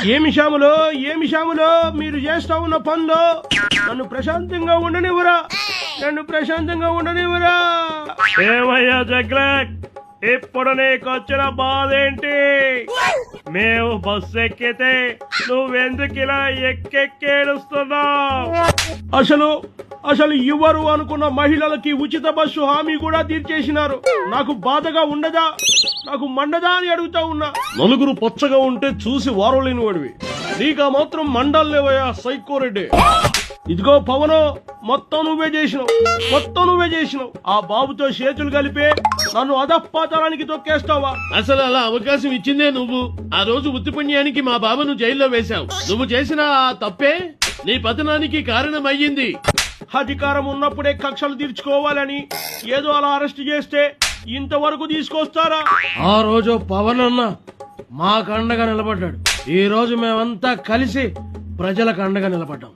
ఏమి శ్యాములో మీరు చేస్తా ఉన్న పనులు నన్ను ప్రశాంతంగా ఉండనివ్వరా ఏమయ్యా జగ్లక్, ఇప్పుడు నీకొచ్చిన బాధ ఏంటి? మేము బస్సు ఎక్కితే నువ్వెందుకు ఇలా ఎక్కెక్కేడుస్తున్నావు? అసలు ఇవ్వరు అనుకున్న మహిళలకి ఉచిత బస్సు హామీ కూడా తీర్చేసినారు. నాకు బాధగా ఉండదా, నాకు మండదా అని అడుగుతా ఉన్నా. నలుగురు పచ్చగా ఉంటే చూసి వారలేని వాడివి, నీకా మాత్రం మండలేవయ్యా సైకోరెడ్డి. ఇదిగో పవను, మొత్తం నువ్వే చేసినావు. ఆ బాబుతో చేతులు కలిపే నన్ను అధపాతాళానికి తొక్కేస్తావా? అసలు అలా అవకాశం ఇచ్చిందే నువ్వు. ఆ రోజు ఉత్తిపుణ్యానికి మా బాబును జైల్లో వేశావు. నువ్వు చేసిన ఆ తప్పే నీ పతనానికి కారణమయ్యింది. అధికారం ఉన్నప్పుడే కక్షలు తీర్చుకోవాలని ఏదో అలా అరెస్ట్ చేస్తే ఇంతవరకు తీసుకొస్తారా? ఆ రోజు పవన్ అన్న మాకు అండగా నిలబడ్డాడు. ఈ రోజు మేమంతా కలిసి ప్రజలకు అండగా నిలబడ్డాం.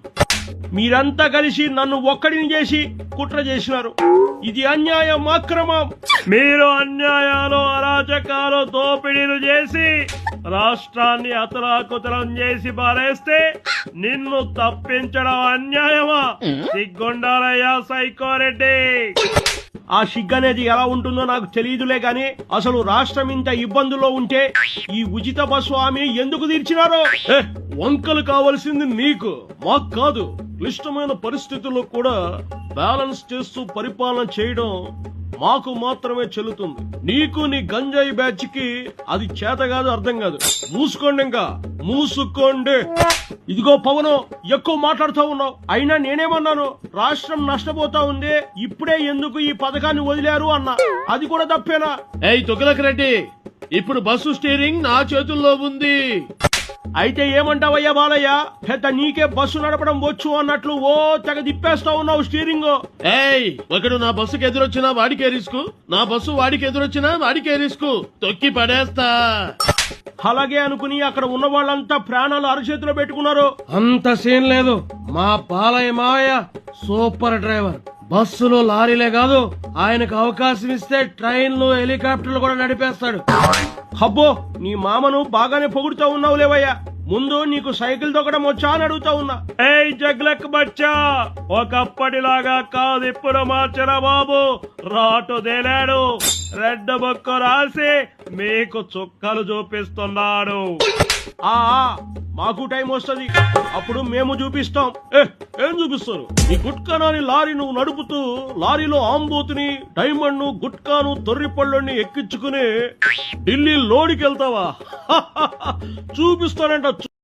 మీరంతా కలిసి నన్ను ఒక్కడిని చేసి కుట్ర చేసినారు. ఇది అన్యాయం, అక్రమం. మీరు అన్యాయాలు, అరాచకాలు, దోపిడీలు చేసి రాష్ట్రాన్ని అతలాకుతలం చేసి పారేస్తే నిన్ను తప్పించడం అన్యాయమా? సిగ్గుండాలయ్యా సైకోరెడ్డి. ఆ సిగ్గనేది ఎలా ఉంటుందో నాకు తెలియదులే గాని అసలు రాష్ట్రం ఇంత ఇబ్బందుల్లో ఉంటే ఈ ఉచిత బస్సు హామీ ఎందుకు తీర్చినారో? వంకలు కావలసింది నీకు, మాకు కాదు. క్లిష్టమైన పరిస్థితుల్లో కూడా బ్యాలెన్స్ చేస్తూ పరిపాలన చేయడం మాకు మాత్రమే చెల్లుతుంది. నీకు నీ గంజాయి బ్యాచ్ కి అది చేత కాదు, అర్థం కాదు. మూసుకోండి. ఇదిగో పవను, ఎక్కువ మాట్లాడుతూ ఉన్నావు. అయినా నేనేమన్నాను? రాష్ట్రం నష్టపోతా ఉంది, ఇప్పుడే ఎందుకు ఈ పథకాన్ని వదిలారు అన్నా. అది కూడా తప్పేనా? ఏయ్ తుగలక్ రెడ్డి, ఇప్పుడు బస్సు స్టీరింగ్ నా చేతుల్లో ఉంది. అయితే ఏమంటావయ్యా బాలయ్య? పెద్ద నీకే బస్సు నడపడం వచ్చు అన్నట్లు ఓ తెగ తిప్పేస్తా ఉన్నావు స్టీరింగ్. ఏయ్, ఒకడు నా బస్సుకి ఎదురొచ్చినా వాడికే రిస్క్, నా బస్సు వాడికి ఎదురొచ్చినా వాడికే రిస్క్. తొక్కి పడేస్తా. అలాగే అనుకుని అక్కడ ఉన్న వాళ్ళంతా ప్రాణాలు అరచేతిలో పెట్టుకున్నారు. అంత సీన్ లేదు. మా బాలయ్య మావయ్య సూపర్ డ్రైవర్. బస్సులు, లారీలే కాదు, ఆయనకు అవకాశం ఇస్తే ట్రైన్లు, హెలికాప్టర్లు కూడా నడిపేస్తాడు. అబ్బో, నీ మామను బాగానే పొగుడుతా ఉన్నావు లేవయ్యా. ముందు నీకు సైకిల్ తొక్కడం వచ్చా అని అడుగుతా ఉన్నా. ఏయ్ జగ్లక్ బచ్చా, ఒకప్పటిలాగా కాదు, ఇప్పుడు మార్చరా బాబు. రాటు తేలాడు, రెడ్ బొక్క రాసి మీకు చుక్కలు చూపిస్తున్నాడు. మాకు టైం వస్తుంది, అప్పుడు మేము చూపిస్తాం. ఏం చూపిస్తారు? ఈ గుట్కానాని లారీ నువ్వు నడుపుతూ లారీలో ఆంబోతుని, డైమండ్ ను, గుట్కాను, తొర్రిపళ్ళని ఎక్కించుకుని ఢిల్లీ లోడికి వెళ్తావా? చూపిస్తానంట.